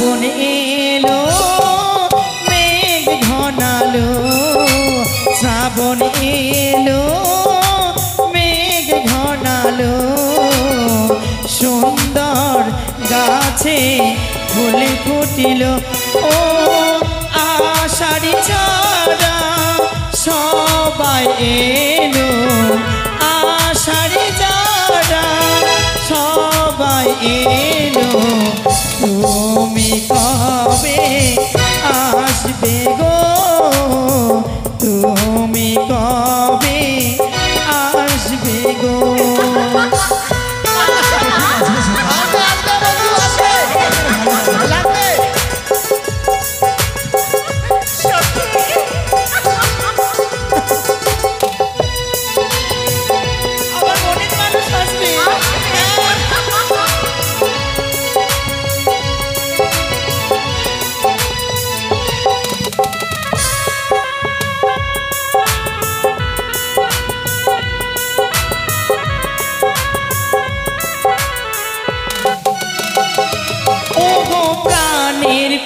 শ্রাবণ এলো মেঘ ঘনালো শ্রাবণ এলো মেঘ ঘনালো সুন্দর গাছে ফুল ফুটিল ও আষাঢ়ি চারা সবাই এলো আষাঢ়ি চারা সবাই এলো তুমি কবে আসবে গো তুমি কবে আসবে গো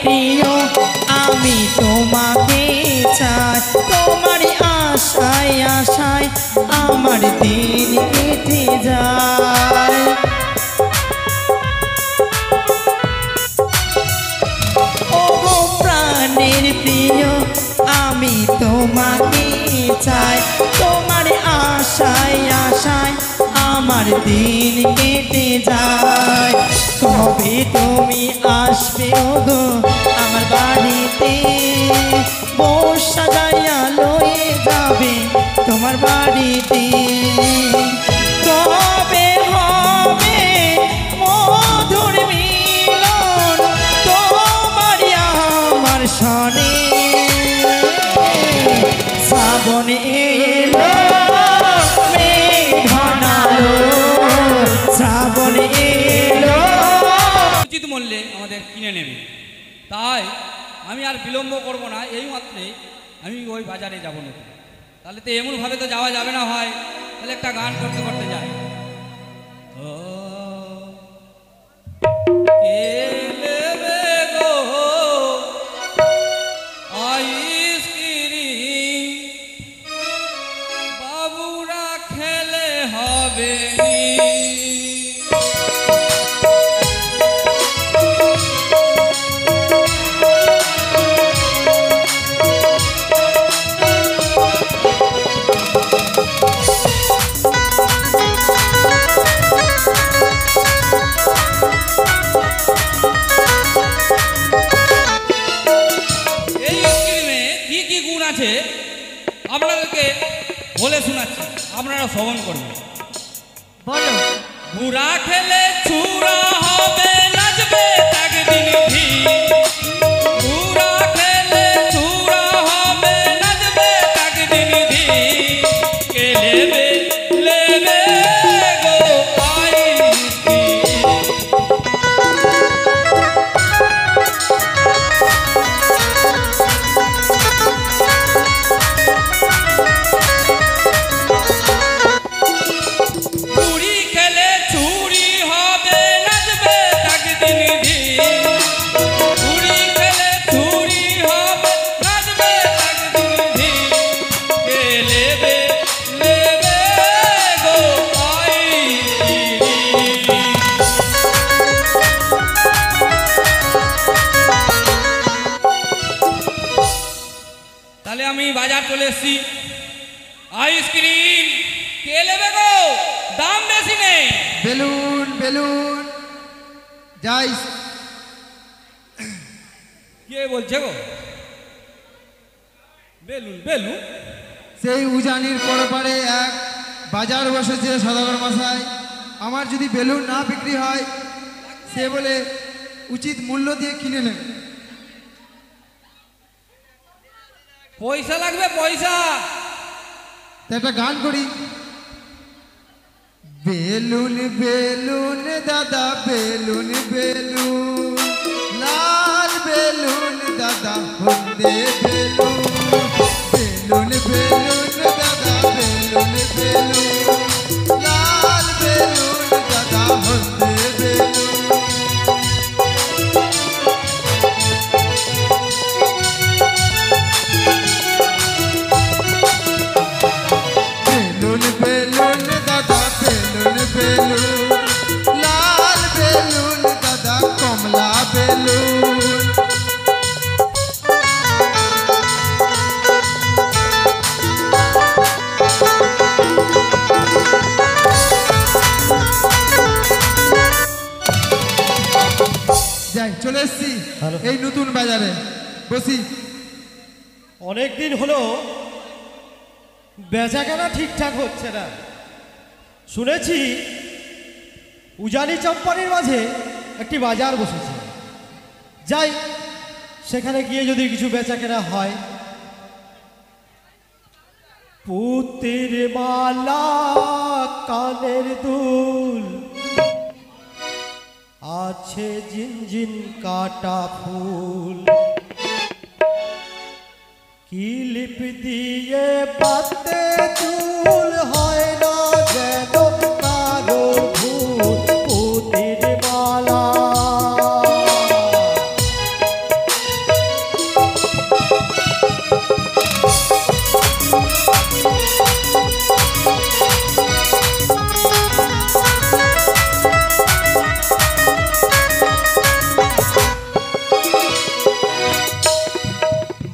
প্রিয় আমি তোমাকে চাই তোমার আশায় আশায় আমার দিন কেটে যায় ও গো প্রাণের প্রিয় আমি তোমাকে চাই তোমার আশায় আশায় আমার দিন কেটে যায় কবে তুমি আসবে গো আমার বাড়িতে বউ সাজাইয়া লয়ে যাবে তোমার বাড়িতে কবে হবে মধুর মিলন তোমার আমার সনে শ্রাবণ এলো মেঘ ঘনালো শ্রাবণ এলো উচিত মূল্যে আমাদের কিনে নেবে তাই আমি আর বিলম্ব করব না এই মাত্রে আমি ওই বাজারে যাব না তাহলে তো এমনভাবে তো যাওয়া যাবে না হয় তাহলে একটা গান করতে করতে যাই বাবুরা খেলে হবে আপনাদেরকে বলে শোনাচ্ছি আপনারা শ্রবণ করবেন বলো ঘুরা খেলে ছুরা হবে নাচবে একদিন ভি ঘুরা খেলে ছুরা হবে নাচবে একদিন ভি কে লেবে লেবে গো আইসি আমি বাজার চলে এসেছি আইসক্রিম কে নেবে গো দাম বেশি নেই বেলুন বেলুন যাই কে বলছে গো বেলুন বেলুন সেই উজানির পরপারে এক বাজার বসেছে সদাগর মশাই আমার যদি বেলুন না বিক্রি হয় সে বলে উচিত মূল্য দিয়ে কিনে নেন পয়সা লাগবে পয়সা একটা গান করি বেলুন বেলুন দাদা বেলুন বেলুন লাল বেলুন দাদা হলদে বেলুন বেলুন বেলুন দাদা বেলুন বেলুন লাল বেলুন দাদা হলদে বেলুন লাল বেলুন দাদা কমলা বেলুন। যাই চলে এসছি ভালো। এই নতুন বাজারে বসি। অনেক দিন হলো বেচাকেনা ঠিকঠাক হচ্ছে না। শুনেছি উজানি চম্পানির মাঝে একটি বাজার বসেছে, যাই সেখানে গিয়ে যদি কিছু বেচাকেনা হয়। পুতির মালা কানের দুল আছে জিনজিন কাটা ফুল, কিলিপ দিয়ে পাতে চুল হয় না যেন কারো ভুল। পুতির মালা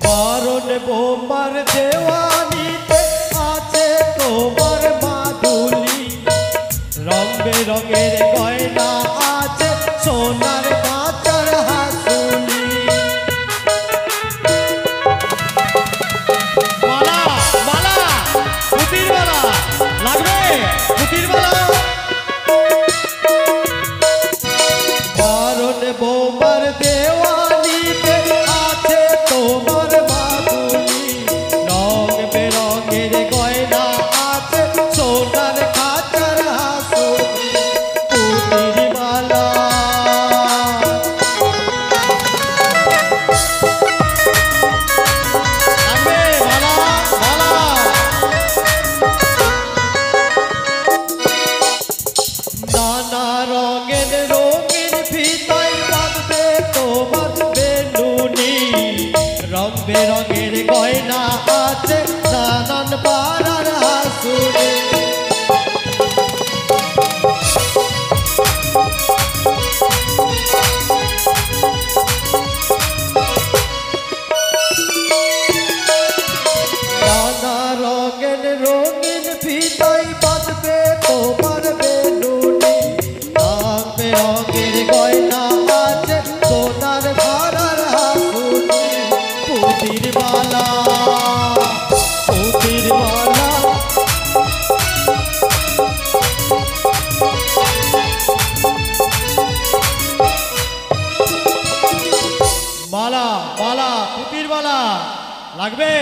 বারণ বোমার দেওয়ানিতে আছে তোমার মাদুলি, রং বেরঙের গয়না আছে সোনার কাঁচার হাসুলি। মালা মালা পুতির মালা লাগবে, পুতির মালা। বারণ বোমার দেওয়ানিতে আছে তোমার মাদুলি, রং বেরঙের গয়না আছে সোনার খাঁচার হাসুলি। পুতির মালা লাগবে, মালা মালা। নানা রঙের রঙিন ফিতায় বাঁধবে তোমার বেলুনি, রং বেরঙের গয়না আছে নানান পাড়ার হাসুলি। নানা রঙের রঙিন ফিতায় বাঁধবে তোমার বেলুনি, রং বেরঙের গয়না আছে সোনার ভাড়ার হাসুলি। পুতির মালা পুতির মালা মালা মালা পুতির মালা লাগবে।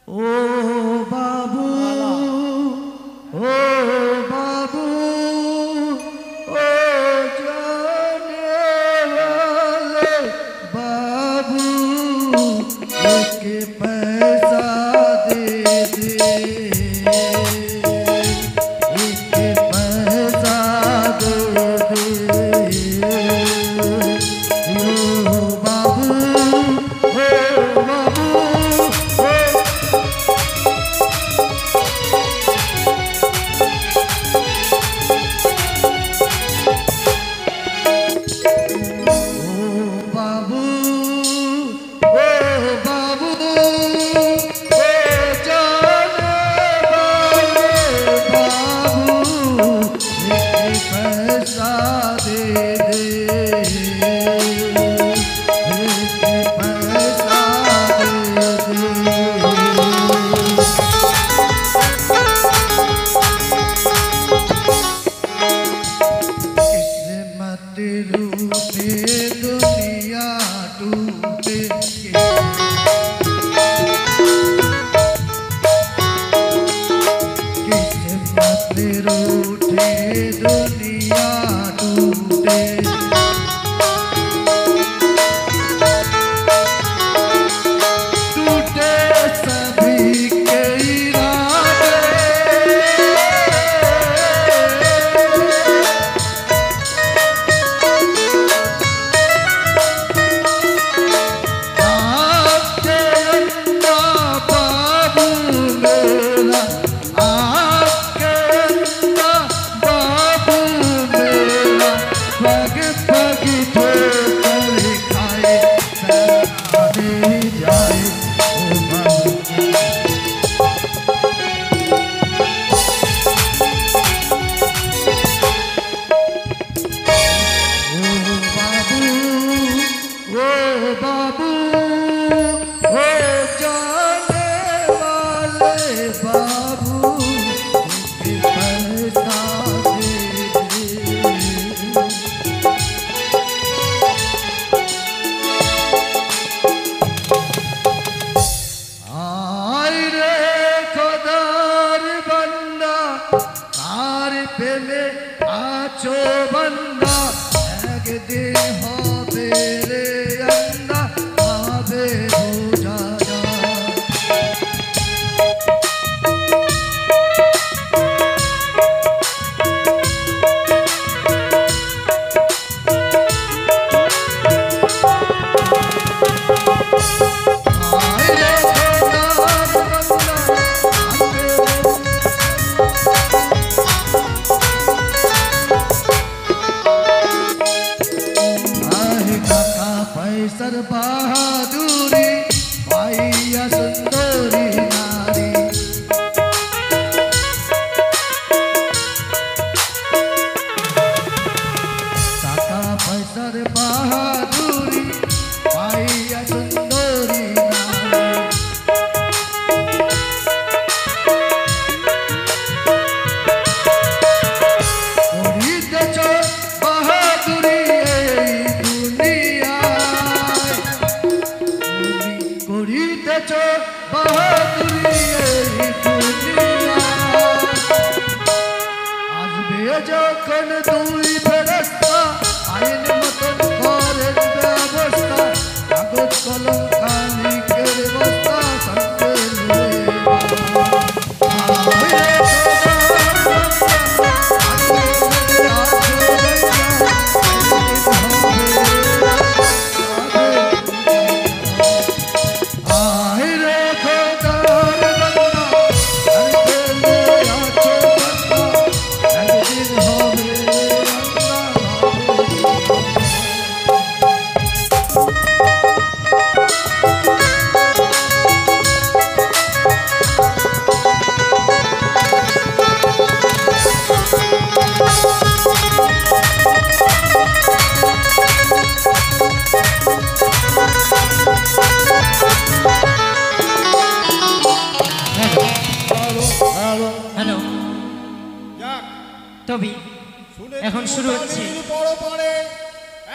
ও বাবু ও বাবু ও জানে वाले बाबू एक पैसा दे दे, एक पैसा दे दे। ओ बाबू रे আছো বান্দা একদিন হবে রে আন্দা হবে বোঝা যায়। पैसर बहादुरी पाइया सुंदरी नारी टाका पैसर बहादुरी पाइया सुंदरी नारी করিতেছ বাহাদুরি এই দুনিয়ায়, তুমি করিতেছ বাহাদুরি এই দুনিয়ায়। আসবে যখন দুই ফেরেশতা আইন মতন করেন ব্যবস্থা, কাগজ কলম খানিকের বস্তা সঙ্গে লয়ে হ্যালো যাক, তবে শুনেছি এখন শুরু হচ্ছে। উজানির পরপারে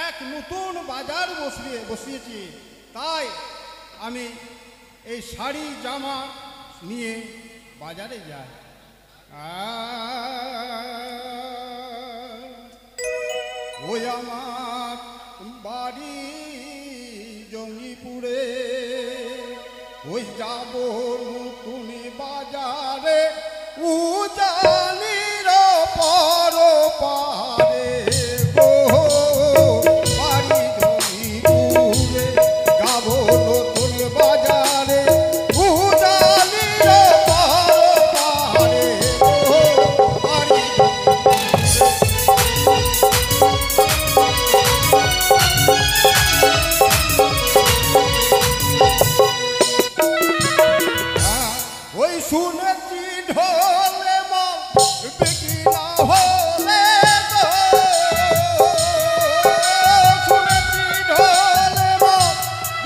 এক নতুন বাজার বসিয়েছি, তাই আমি এই শাড়ি জামা নিয়ে বাজারে যাই। ওই আমার বাড়ি জঙ্গিপুরে, ওই যাব নতুন বাজারে উজানির পরপারে গো, বাড়ি জঙ্গিপুরে যাব নতুন বাজারে উজানির পরপারে গো, বাড়ি ওই শুনেছি ঢোলে মন বিক্রি না হলে গো, শুনেছি ঢোলে মন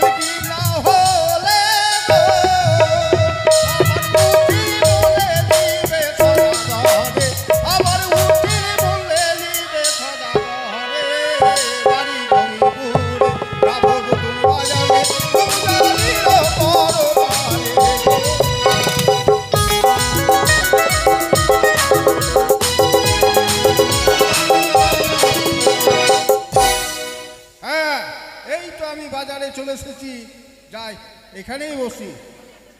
বিক্রি না হলে গো, আমার উকিল বলে দিবে সদাগরে, আমার উকিল বলে দিবে সদাগরে, বাড়ি জঙ্গিপুরে যাব নতুন বাজারে উজানির পরপারে। হ্যাঁ, এই তো আমি বাজারে চলে এসেছি, যাই এখানেই বসি।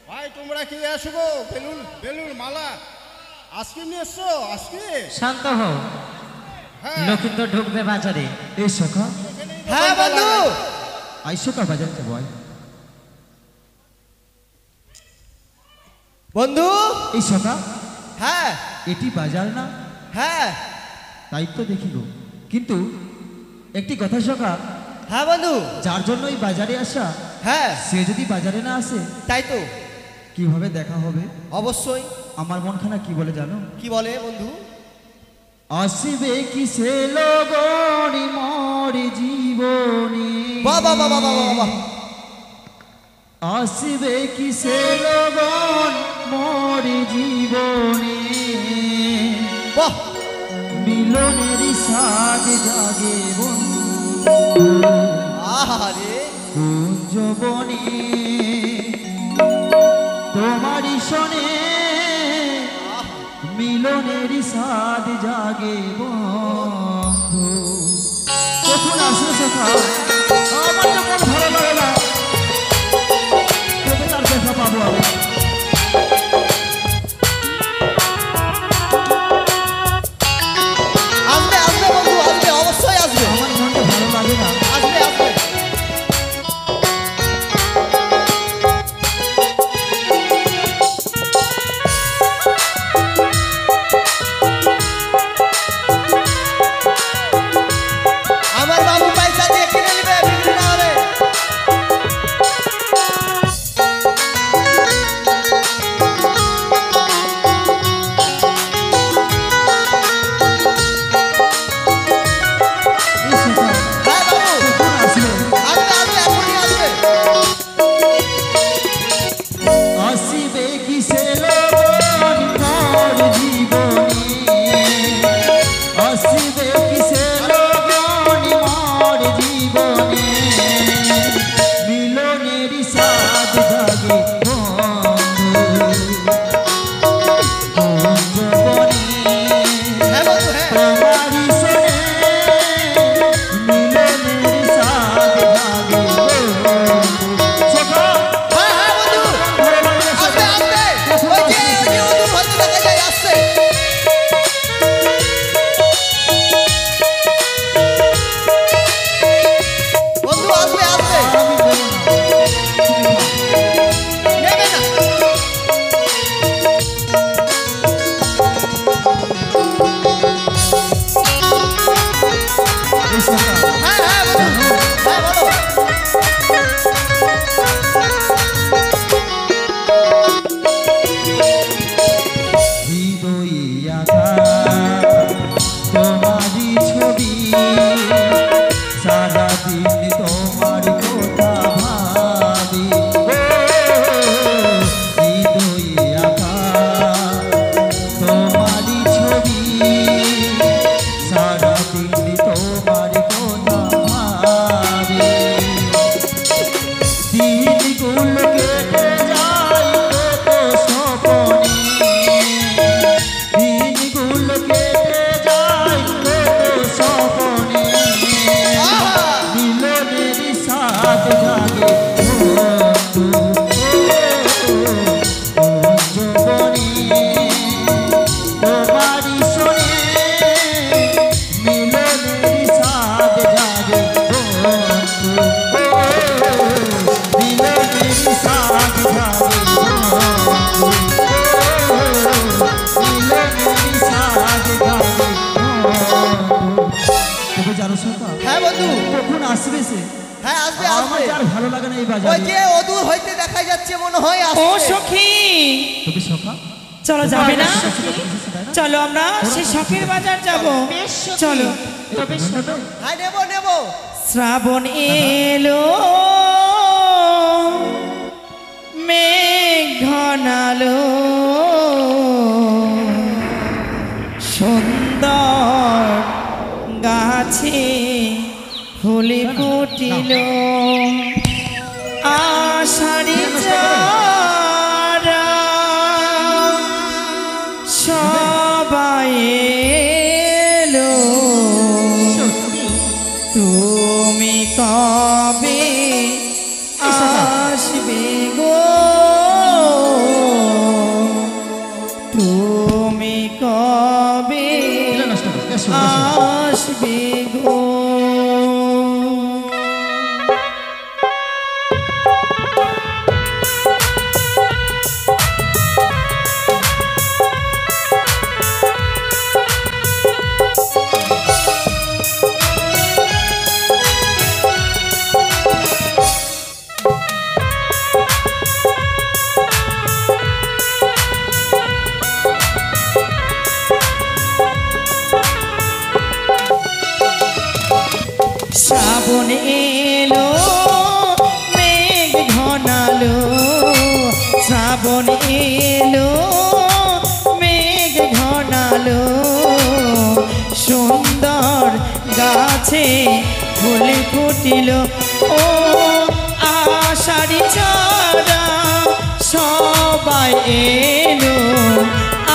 ভাই তোমরা কি আসবো? বেলুন বেলুন মালা আজকে নিয়ে এসছো? আজকে শান্ত হও, হ্যাঁ, লোক তো ঢুকবে বাজারে। এই সখা এখানেই হ্যাঁ দোকান বন্ধু, লাগাই। আইসোকা বাজারতে বয়। বন্ধু, এই সখা হ্যাঁ এটি বাজার না? হ্যাঁ তাই তো দেখি গো, কিন্তু একটি কথা সখা, হ্যাঁ বন্ধু, যার জন্য এই বাজারে আসা হ্যাঁ সে যদি বাজারে না আসে তাই তো, কিভাবে দেখা হবে? অবশ্যই। আমার মনখানা কি বলে জানো? কি বলে বন্ধু? আসবে কি সে লগনি মোর জীবনে, বাহ বাহ বাহ বাহ বাহ বাহ, আসবে কি সে লগন মোর জীবনে, বাহ, মিলনের স্বাদ জাগে বন্ধু আহারে, কুঞ্জবনে, তোমারই শোনে মিলন মিলনের সাদ জাগে বন্ধু। কখন আসবে সখা? আমার তো মন ভালো লাগে না, কবে তার দেখা পাবো আমি? আসবে আসবে বন্ধু, আসবে, অবশ্যই আসবে। আমার মনটা ভালো লাগে না। আসবে আসবে। আমার বাবু পয়সা দিয়ে কিনে নেবে, বিক্রি না হলে। এই সখা, হ্যাঁ বাবু, কখন আসবে? আসবে আসবে, এখনই আসবে। আসিবে কিসে লগন মোর জীবনে, আসিবে কিসে লগন মোর জীবনে, মিলনের সাদ জাগে বন্ধু জীবনে। হ্যাঁ বন্ধু, হ্যাঁ। তোমারি সনে মিলনের সাদ জাগে বন্ধু। সখা, হ্যাঁ হ্যাঁ বন্ধু, আসবে আসবে। ওই যে ওদূর হয়তো দেখা যায় আসছে। বন্ধু আসবে আসবে, আমি দেবো না। নেবে না। এই সখা, হ্যাঁ হ্যাঁ বন্ধু, হ্যাঁ বলো। হৃদয়ে আঁকা তোমারই ছবি, সারাদিন তোমার কথা ভাবি। হৃদয়ে আঁকা তোমারই ছবি, সারাদিন তোমার কথা ভাবি। দিনগুলো কেটে যায় কত স্বপনে, দিনগুলো কেটে যায় কত স্বপনে, মিলনের সাথ জাগে বন্ধু জীবনে। তোমারি শোনে মিলনের সাথ জাগে বন্ধু, মিলনের সাথ জাগে বন্ধু, মিলনের সাথ জাগে বন্ধু। তবে জানো সখা, হ্যাঁ বন্ধু, কখন আসবে সে? হ্যাঁ আসবে আমার আসবে। আর ভালো লাগে না এই ওই বাজারে। যে অদূর হইতে দেখা যাচ্ছে, মনে হয় ও আসছে। সখী, তবে সখা, চলো যাবে না? তাই না? চলো আমরা সেই শখের বাজার যাব। চলো। তবে নেবে? হ্যাঁ নেব নেব। শ্রাবণ এলো, মেঘ ঘনালো, সুন্দর গাছে ফুলে ফুটিল, আষাঢ়ি চারা সবাই এলো, তুমি কবে আসবে গো, তুমি কবে এটা নষ্ট কর, এসো, এসো। আসবে গো। শ্রাবণ এলো, মেঘ ঘনালো, শ্রাবণ এলো, মেঘ ঘনালো, সুন্দর গাছে ফুল ফুটিল, ও আষাঢ়ি চারা সবাই এলো,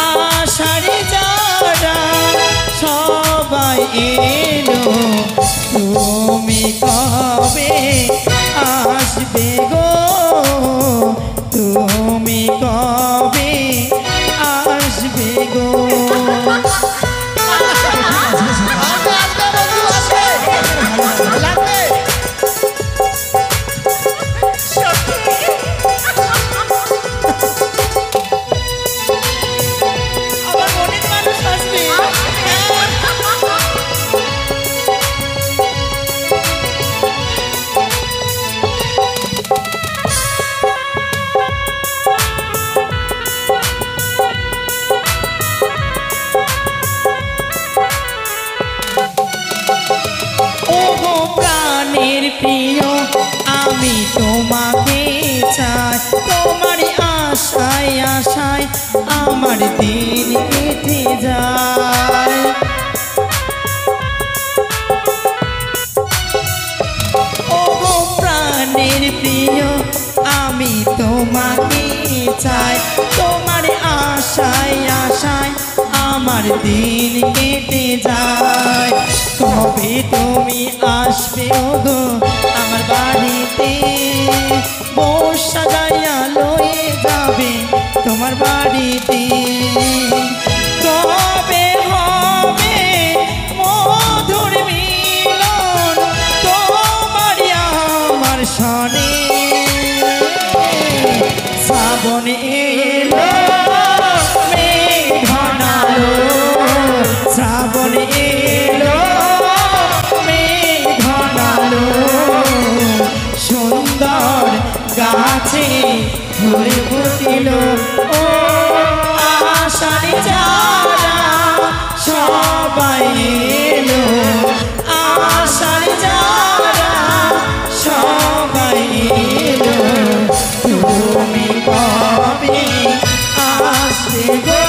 আষাঢ়ি চারা আমি তোমাকে চাই, তোমার আশায় আশায় আমার দিন কেটে যায়। ও গো প্রাণের প্রিয় আমি তোমাকে চাই, তোমার আশায় আশায় আমার দিন কেটে যায়। কবে তুমি আসবে ওগো আমার বাড়িতে, বউ সাজাইয়া লয়ে যাবে তোমার বাড়িতে। কবে হবে মধুর মিলন তোমার আমার সনে, শ্রাবণ এলো মেঘ ঘনালো, শ্রাবণ এলো মেঘ ঘনালো, সুন্দর গাছে ফুল ফুটিল। ও আষাঢ় যারা সবাই এলো, আষাঢ় যারা সবাই এলো, তুমি কবে আসবে গো,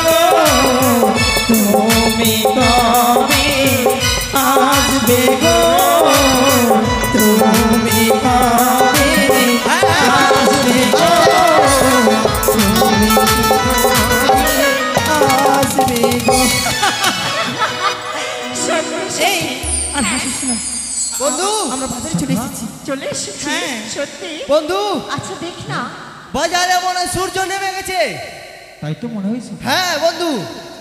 তুমি কবে আসবে গো, তুমি কবে আসবে গো, তুমি আসবে গো। এই আর হাসিস না বন্ধু, আমরা বাজারে চলে এসেছি। চলে এসেছি হ্যাঁ। সত্যি? বন্ধু, আচ্ছা দেখ না, বাজারে মনে হয় সূর্য নেমে গেছে। তাই তো মনে হয়েছে। হ্যাঁ বন্ধু,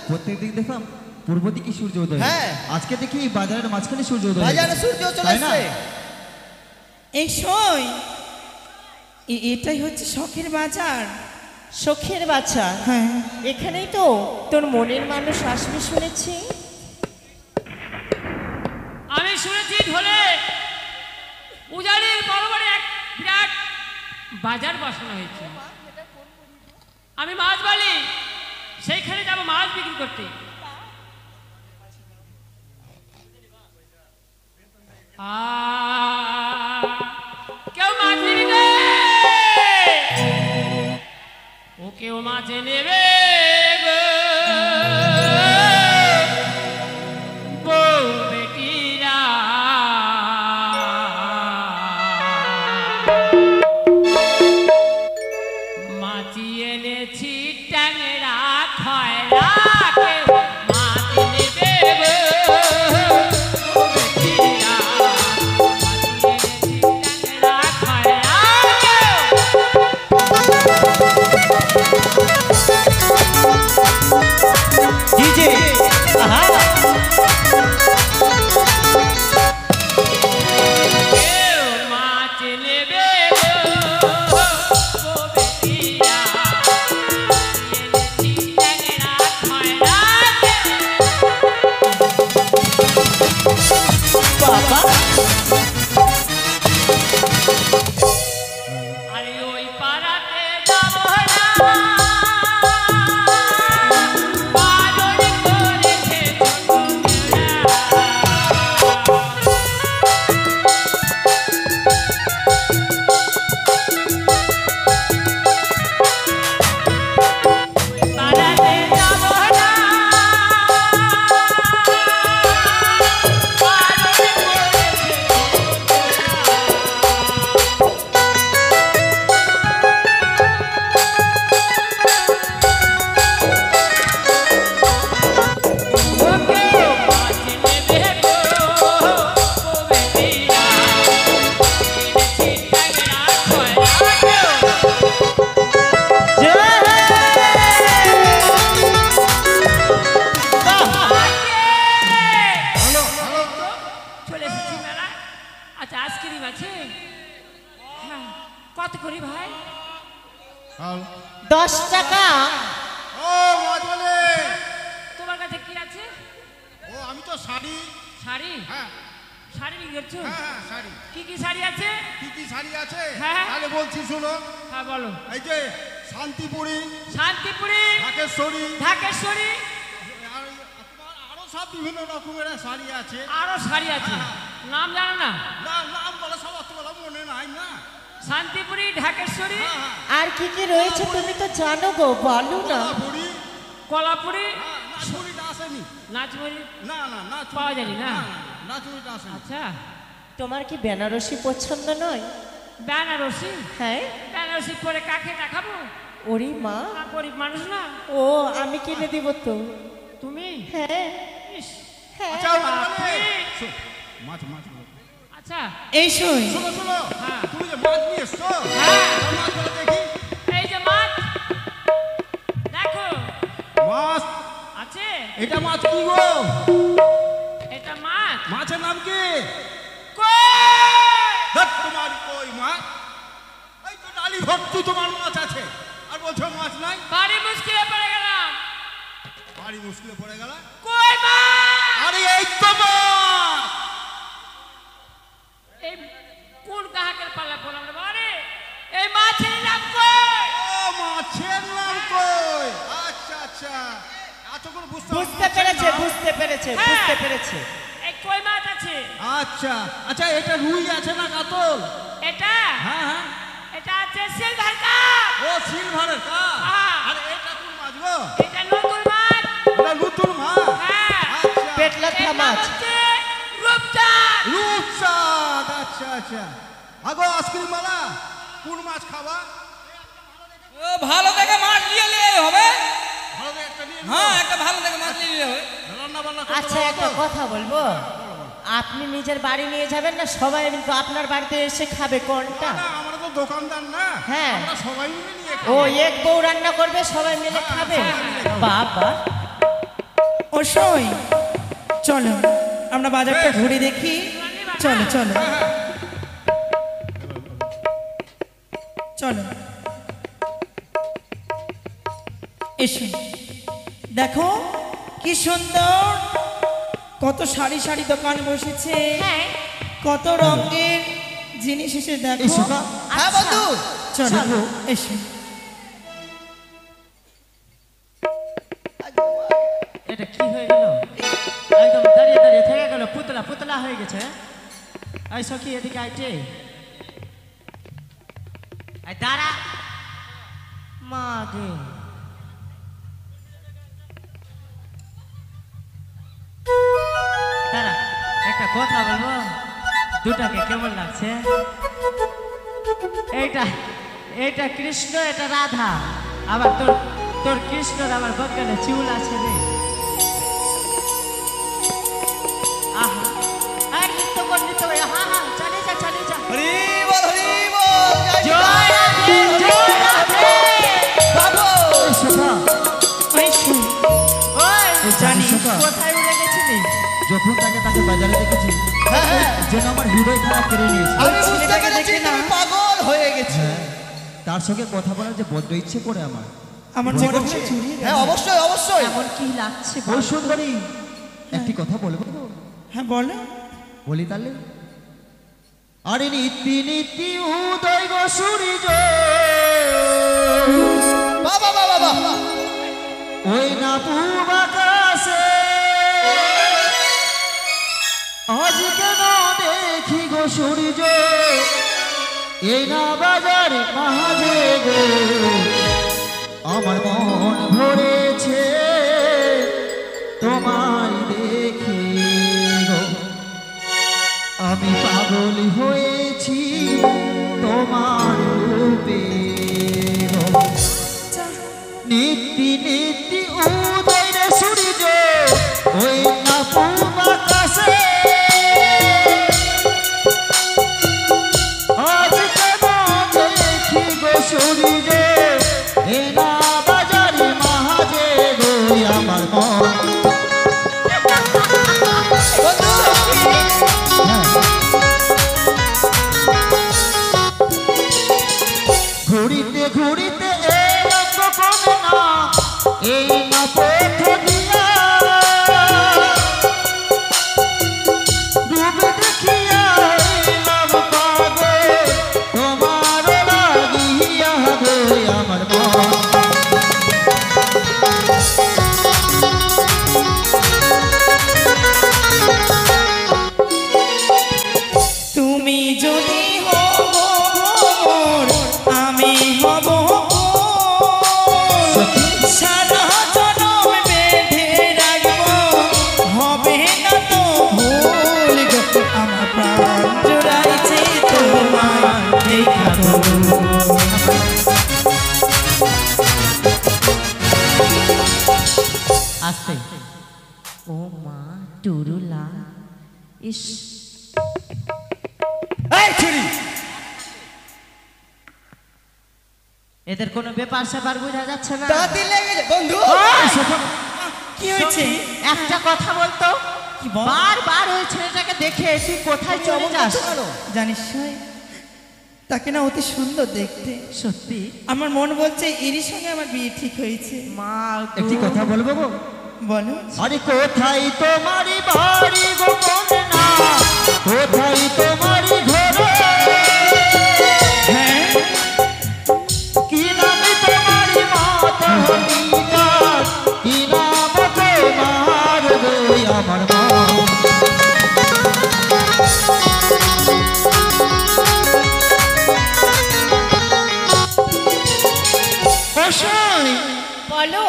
প্রত্যেকদিন দেখলাম পূর্ব দিকে সূর্য উদয়, হ্যাঁ। আজকে দেখি বাজারের মাঝখানে সূর্য উদয়। বাজারে সূর্য চলে তাই না? এসছে। এই সই এটাই হচ্ছে শখের বাজার। শখের বাচ্চা, হ্যাঁ এখানেই তো তোর মনের মানুষ আসবে শুনেছি। আমি শুনেছি ধরে উজানির বরাবরে এক বিরাট বাজার বসানো হয়েছে। আমি মাছ বালি, সেইখানে যাব মাছ বিক্রি করতে। কেউ মাছ নিবি রে? ও কেউ মাছ নেবে গো, বউ বেটিরা মাছি এনেছি ট্যাংরা খয়রা, কেউ মাছ নেবে গো, বউ বেটিরা মাছি এনেছি ট্যাংরা খয়রা, ডিজে আহা কেউ মাছ নেবে গো, বউ বেটিরা এনেছি ট্যাংরা খয়রা, বাবা আরে ওই পাড়াতে যাব না, বারণ করেছে ছোটরা। পাড়াতে যাব না, বারণ করেছে ছোটরা। কত করি ভাই? 10 টাকা। ও মাছ বলে, তোমার কাছে কি আছে? ও আমি তো শাড়ি। শাড়ি? হ্যাঁ শাড়ি বিক্রি করছো? হ্যাঁ হ্যাঁ শাড়ি। কি কি শাড়ি আছে? কি কি শাড়ি আছে? হ্যাঁ। তাহলে বলছি শুনো। হ্যাঁ বলো। এই যে শান্তিপুরি, শান্তিপুরি, ঢাকেশ্বরী, ঢাকেশ্বরী, আর তোমার আরো সব বিভিন্ন রকমের শাড়ি আছে। আরো শাড়ি আছে, নাম জানো না? না নাম বলে সব অত বলা মনে নাই না। শান্তিপুরি, ঢাকেশ্বরী, আর কি কি রয়েছে তুমি তো জানো গো, বলো না। বুড়ি কলাপুরি, নাচুরিটা আসেনি। নাচমুড়ি না না না পাওয়া যায়নি না? নাচুরিটা আসেনি। আচ্ছা, তোমার কি বেনারসি পছন্দ নয়? বেনারসি? হ্যাঁ। বেনারসি পরে কাকে দেখাবো? ওরে মা, গরিব মানুষ না। ও আমি কিনে দিব তো। তুমি? হ্যাঁ ইস, হ্যাঁ। আচ্ছা বাপরে। মাছ মাছ বলো। আচ্ছা, এই শোন, শোনো শোনো, হ্যাঁ। তুমি যে মাছ নিয়ে এসছো, হ্যাঁ। ওই মাছগুলো দেখি। এই যে মাছ দেখো মাছ, আছে। এটা মাছ কি গো? এটা মাছ। মাছের নাম কি? কই? ধ্যাৎ, তোমার কই মাছ? এই তো নালি ভর্তি তোমার মাছ আছে, আর বলছো মাছ নাই। বাড়ি মুশকিলে পড়ে গেলাম। বাড়ি মুশকিলে পড়ে গেল। কই মাছ? আরে এই তো মাছ। এই কোন কাহাকের পাল্লা পড়লাম রে বাড়ি? এই মাছের নাম কই? ও মাছের নাম কই? আচ্ছা আচ্ছা, এতক্ষণ বুঝতে বুঝতে পেরেছে, বুঝতে পেরেছে, হ্যাঁ। বুঝতে পেরেছে। এই কই মাছ আছে? আচ্ছা আচ্ছা, এটা রুই আছে না কাতল? এটা হ্যাঁ হ্যাঁ, এটা আছে সিলভার কাপ। ও সিলভারের কাপ। হ্যাঁ। আরে এটা কোন মাছ গো? এটা নতুন মাছ। এটা নতুন মাছ। হ্যাঁ। আচ্ছা, পেটলাথা এর নাম মাছ। হচ্ছে রূপচাঁদ। রূপচাঁদ। আচ্ছা আচ্ছা, আগো আইসক্রিম মালা, কোন মাছ খাবা? ও ভালো দেখে মাছ নিয়ে নিলে হবে। ভালো দেখে একটা নিয়ে হ্যাঁ, একটা ভালো দেখে মাছ নিয়ে নিলে হবে। রান্না বান্না করতে আচ্ছা পারো একটা তো? কথা বলবো, আপনি নিজের বাড়ি নিয়ে যাবেন না সবাই কিন্তু আপনার বাড়িতে এসে খাবে কোনটা? না, আমরা তো দোকানদার না। হ্যাঁ। আমরা সবাই মিলে নিয়ে ও খাবো। এক বউ রান্না করবে, সবাই মিলে খাবে। বাবা, ও শোন, চলো আমরা বাজারটা ঘুরে দেখি। চলো চলো চলো, এসো দেখো কি সুন্দর, কত সারি সারি দোকান বসেছে, হ্যাঁ কত রঙের জিনিস এসে দেখো। হ্যাঁ বন্ধু, চলো এসো। এটা কি হয়ে গেল? একদম দাঁড়িয়ে দাঁড়িয়ে থেকে গেল, পুতলা পুতলা হয়ে গেছে। এই সখী এদিকে আইটে, এই দাঁড়া। মা গে, দাঁড়া, একটা কথা বলবো, দুটাকে কেমন লাগছে? এইটা এইটা কৃষ্ণ, এটা রাধা। আবার তোর তোর কৃষ্ণর আমার বগলে চুল আছে রে। আহা, আর নৃত্য কর, নৃত্য কর। হ্যাঁ হ্যাঁ, চালিয়ে যা, চালিয়ে যা। হরি বল, হরি বল, জয় রাধে, জয় রাধে। বাবু। শোভা, ওই শোন, ওই জানি কোথায় উড়ে গেছিলি? যখন তাকে বাজারে দেখেছি, যেন আমার হৃদয় খারাপ কেড়ে নিয়েছে। আমি বুঝতে ছেলেটাকে পেরেছি দেখে না। তুমি পাগল হয়ে গেছো। তার সঙ্গে কথা বলার যে বড্ড ইচ্ছে করে আমার। আমার জীবনটা চুরিয়ে হ্যাঁ অবশ্যই অবশ্যই। এমন কি লাগছে ওই সুন্দরী, একটি কথা বলবো? হ্যাঁ বলো। বলি তাহলে। আরে নীতি নীতি উদয় গো সূর্য, বাবা বাবা বাবা, ওই না পূব আকাশে আজ কেন দেখি গো সূর্য, এই না বাজার মাঝে গো আমার মন ভরেছে তোমার দেখি গো, আমি পাগল হয়েছি তোমার রূপে গো। নিত্যি নিত্যি উদয় রে সূর্য, ওই না পূব আকাশে আজ কেন দেখি গো সূর্য, এ না বাজারে মাঝে গো আমার মন। ঘুরিতে ঘুরিতে এলাম কমে না, এ আস্তে। ও মা টুরুলা, ইস এই চুরি, এদের কোনো ব্যাপার স্যাপার বোঝা যাচ্ছে না। দাঁতি লেগে যায়। বন্ধু কি হয়েছে? একটা কথা বলতো, কি বল? বারবার ওই ছেলেটাকে দেখে তুই কোথায় চলে যাস? জানিস ভাই, তাকে না অতি সুন্দর দেখতে। সত্যি? আমার মন বলছে এরই সঙ্গে আমার বিয়ে ঠিক হয়েছে। মা একটি কথা বলবো গো। বলো। আরে কোথায় তোমারি বাড়ি গো কন্যা, কোথায় তোমারি ঘর, হ্যাঁ, কি নামে তোমারি মাতা পিতা, কি নাম তোমার গো আমার মা। বসাই বলো।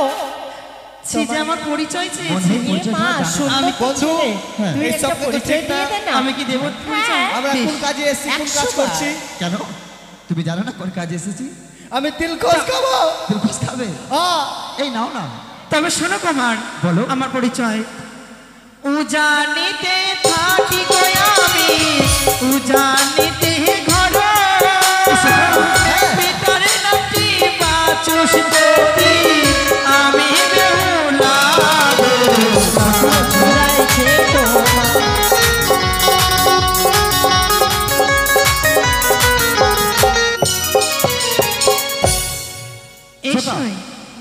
সে যে আমার পরিচয় চেয়েছে। মনে হয় পরিচয় মা জানা। সুন্দর আমি তো বন্ধু, ছেলে। হ্যাঁ। তুই এই একটা সব তো পরিচয় ঠিক দিয়ে না। দে না। আমি কি দেব পরিচয়? হ্যাঁ। আমরা কোন বেশ। কাজে এসেছি, কোন 100 কাজ বার। করছি? কেন তুমি জানো না কোন কাজে এসেছি? আমি তিলকস খাবো। দিলখুশ খাবে? হ্যাঁ, এই নাও না। তবে শোনো কুমার, বলো। আমার পরিচয়। উজানিতে থাকি গো আমি, উজানিতে ঘর, ভিতরে নাকি বাচুস তোরি, আমি বেহুলা গো। ঘুরাইছে তোমার। এসই,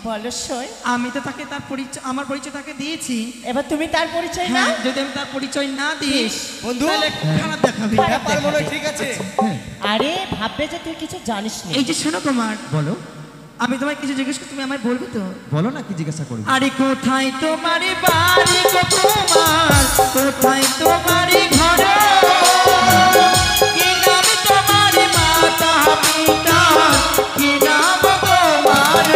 বলো সই। আমি তো তাকে তার পরিচয়, আমার পরিচয় তাকে দিয়েছি। এবার তুমি তার পরিচয় না। হ্যাঁ, যদি আমি তার পরিচয় না দিই বন্ধু। তাহলে খারাপ দেখাবে। হ্যাঁ, পারবো না, ঠিক আছে। আরে ভাববে যে তুই কিছু জানিস না। এই যে শোনো কুমার, বলো আমি তোমায় কিছু জিজ্ঞেস করি, তুমি আমায় বলবে তো? বলো না, কি জিজ্ঞাসা করবো? আরে কোথায় তোমার বাড়ি গো তোমার, কোথায় তোমার ঘর, কি নাম তোমার মাতা পিতা, কি নাম তোমার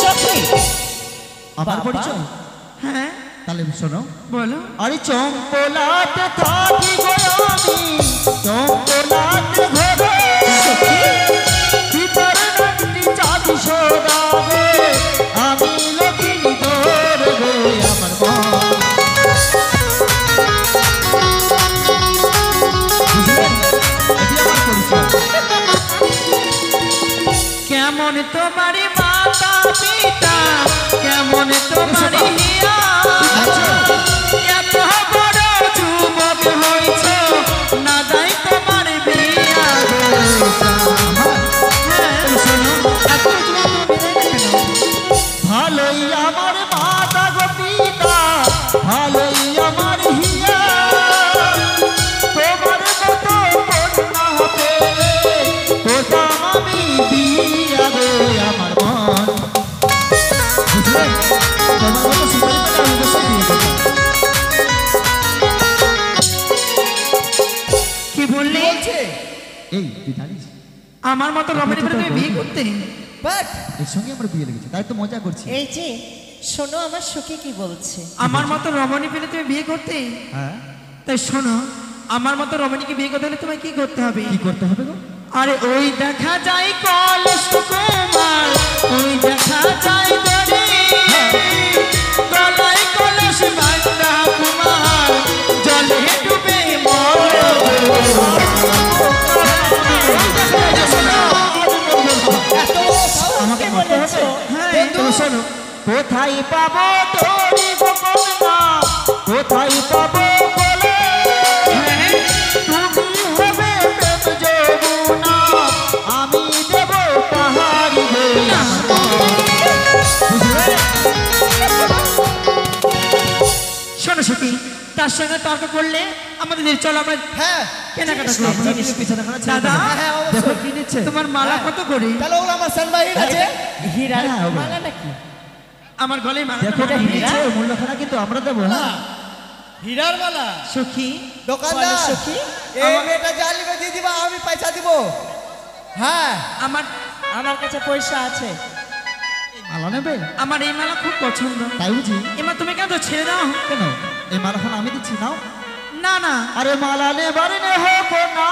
সখী। আমার বাবা। পরিচয়? হ্যাঁ, তাহলে শোনো। বলো। আরে চম্পলাট থাকি গো আমি, চম্পলাট ঘরে, ভিতর নাকি চাঁদি সদাবে, আমি লক্ষ্মী দোর গো আমার মা। বুঝলেন? এটি আমার পরিচয়। কেমন তোমার মাতা পিতা, কেমন তোমার হিয়া, এত বড় যুবক হইছ, না যাই তোমার বিয়া গো। হ্যাঁ, শোনো, এত যুবক তুমি বিয়ে না কেন? ভালোই আমার মাতা গো পিতা, ভালোই আমার হিয়া, তোমার মতো কন্যা পেলে কোথাও আমি দিয়া গো আমার মন। বুঝলেন? তোমার মতো সুপারি পেলে আমি অবশ্যই বিয়ে করতাম। কি বললি? বলছে এই তুই জানিস আমার মতো রমণী পেলে তুমি বিয়ে করতে? বাট এর সঙ্গে আমার বিয়ে লেগেছে, তাই তো মজা করছি। এই যে শোনো, আমার সখী কি বলছে। আমার মতো রমণী পেলে তুমি বিয়ে করতে? হ্যাঁ, তাই শোনো, আমার মতো রমণীকে বিয়ে করতে হলে তোমায় কি করতে হবে? কি করতে হবে গো? আরে ওই দেখা যায় কলস কুমার, ওই দেখা যায় দড়ি, গলায় কলস বাঁধা কুমার, জলে ডুবে মরো। আমাকে মরতে হবে? হ্যাঁ, তো শোনো, কোথায় পাবো তোরি গো কন্যা, কোথায় পাবো বলে, তুমি হবে প্রেম যমুনা, আমি দেব পাহাড়ি গো আমার মন। বুঝলে? শোনো সখী, তার সঙ্গে তর্ক করলে আমাদের চলো আমরা হ্যাঁ, কেনাকাটা আমরা করবো। কিন্তু পিছনে খানা ছেড়ে দাদা, দেবো। হ্যাঁ, অবশ্যই। দেখো কি নিচ্ছে। তোমার মালা কত করে? তাহলে ওগুলো আমার সানবাহিনী আছে। হীরার হ্যাঁ, ওগুলো। মালা নাকি? আমার গলায় মালা দেখো কত কি করে? নিচ্ছে, মূল্যখানা কিন্তু আমরা দেবো। হ্যাঁ, হীরার মালা। সখী, দোকানদার, বলো সখী। এই মেয়েটা জালিবে দিয়ে দিবা, আমি পয়সা দিব। হ্যাঁ, আমার আমার কাছে পয়সা আছে। মালা নেবে? আমার এই মালা খুব পছন্দ। তাই বুঝি? এবার তুমি কেন ছেড়ে দাও? কেন? এই মালাখানা আমি দিচ্ছি, নাও। না না, আরে মালা নেবার নে হোক না,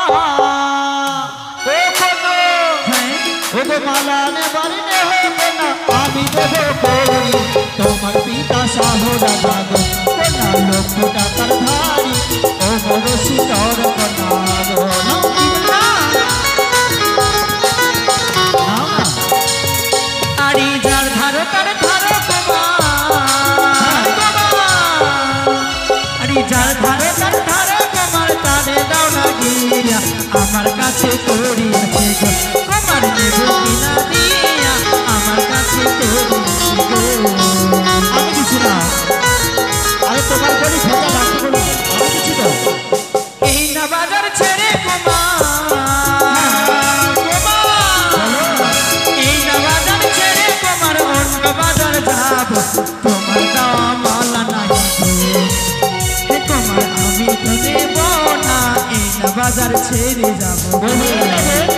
মালা নেবার নেবে না আমি দেব করি তোমার পিতা শাহ রাজা গো কন্যা লক্ষ টাকার ধারি ও মোর সুতর কন্যা গো নাও না আরি যার ধারো তার ধারো কুমার আরি যার ধারো তার ধারো কুমার তারে দাও না গিয়া আমার কাছে করিয়াছে গো কুমার নেব কিনা দিয়া আমার কাছে করিয়াছে গো আমি কিছু না আরে তোমার বলি খোঁজা রাখতে বলো আমি কিছু দাও এই না বাজার ছেড়ে এই না বাজার ছেড়ে কুমার অন্য বাজার যাব তোমার দেওয়া মালা নাই হে কুমার আমি তো নেব না এই না বাজার ছেড়ে যাব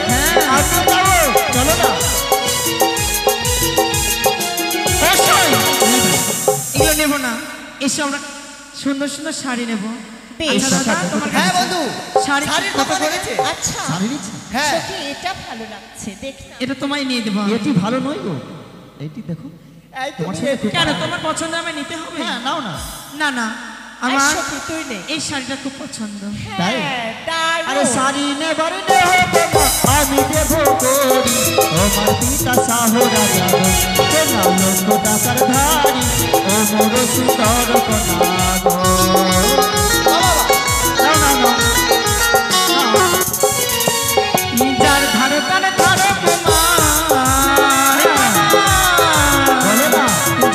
হ্যাঁ আমি যাবো চলো না এগুলো নেব না এসে আমরা সুন্দর সুন্দর শাড়ি নেব বেশ। আচ্ছা দাদা, তোমার কাছে হ্যাঁ বন্ধু শাড়ি শাড়ির কত কথা করে? বলেছে আচ্ছা শাড়ি নিচ্ছি হ্যাঁ সখী এটা ভালো লাগছে দেখ না এটা তোমায় নিয়ে দেবো আমি। এটি ভালো নয় গো এইটি দেখো এই তো তোমার নিয়ে সাথে কেন তোমার পছন্দ আমি নিতে হবে হ্যাঁ নাও না না না আর আমার সখী তুই নে এই শাড়িটা খুব পছন্দ তাই? হ্যাঁ দারুণ। আরে শাড়ি নেবার নেবে না আমি দেব করি তোমার পিতা শাহ রাজা গো কন্যা লক্ষ টাকার ধারি ও মোর সুতর কন্যা গো নাও না নাও যার ধারো তার ধারো কুমার বলে না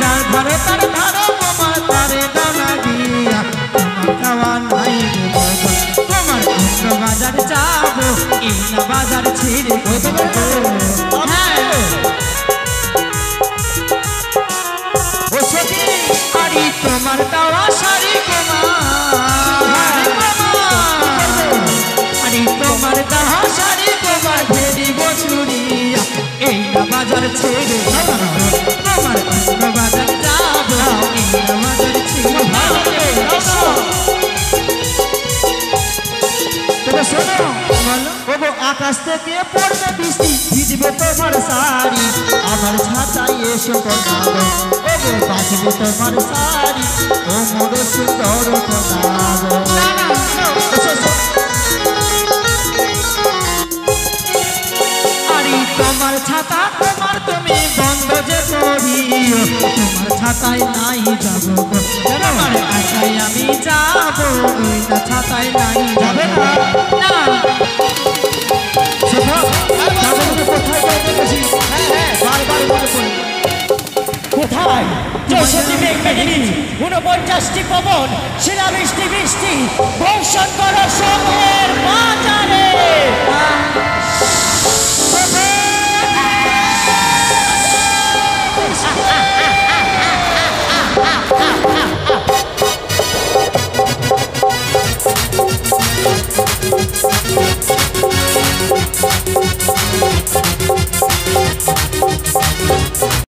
যার ধারো তার ধারো কুমার তারে দানা দিয়া তোমার খাওয়া নাই দেবো গো। তোমার অন্য বাজার যাবো এই না বাজার ছেড়ে দেবো হ্যাঁ ও সখী আরে তোমার দেওয়া শাড়ি কুমার আরে তোমার দেওয়া শাড়ি কুমার ভেরি বছুরিয়া এই না বাজার ছেড়ে তোমার অন্য বাজার যাবো এই না বাজার ছেড়ে তবে শোনো বলো ওগো আকাশ থেকে পড়বে বৃষ্টি ভিজবে তোমার শাড়ি আমার ছাতায় এসে কন্যা গো ওগো বাজবে তোমার শাড়ি ও মোর সুন্দর কন্যা গো এসো, এসো। আরে তোমার ছাতা তোমার তুমি বন্ধ যে করিও তোমার ছাতায় নাই যাবো গো। তোমার আশায় আমি যাবো ওই না ছাতায় নাই যাবে না না শোনো, যাবো কোথায় যাই দেখেছি বারবার মনে পড়ে কোথায় 64 মেঘ মেঘিনী 49টি পবন শিলাবৃষ্টি বৃষ্টি বর্ষণ করো সঙ্গের বাজারে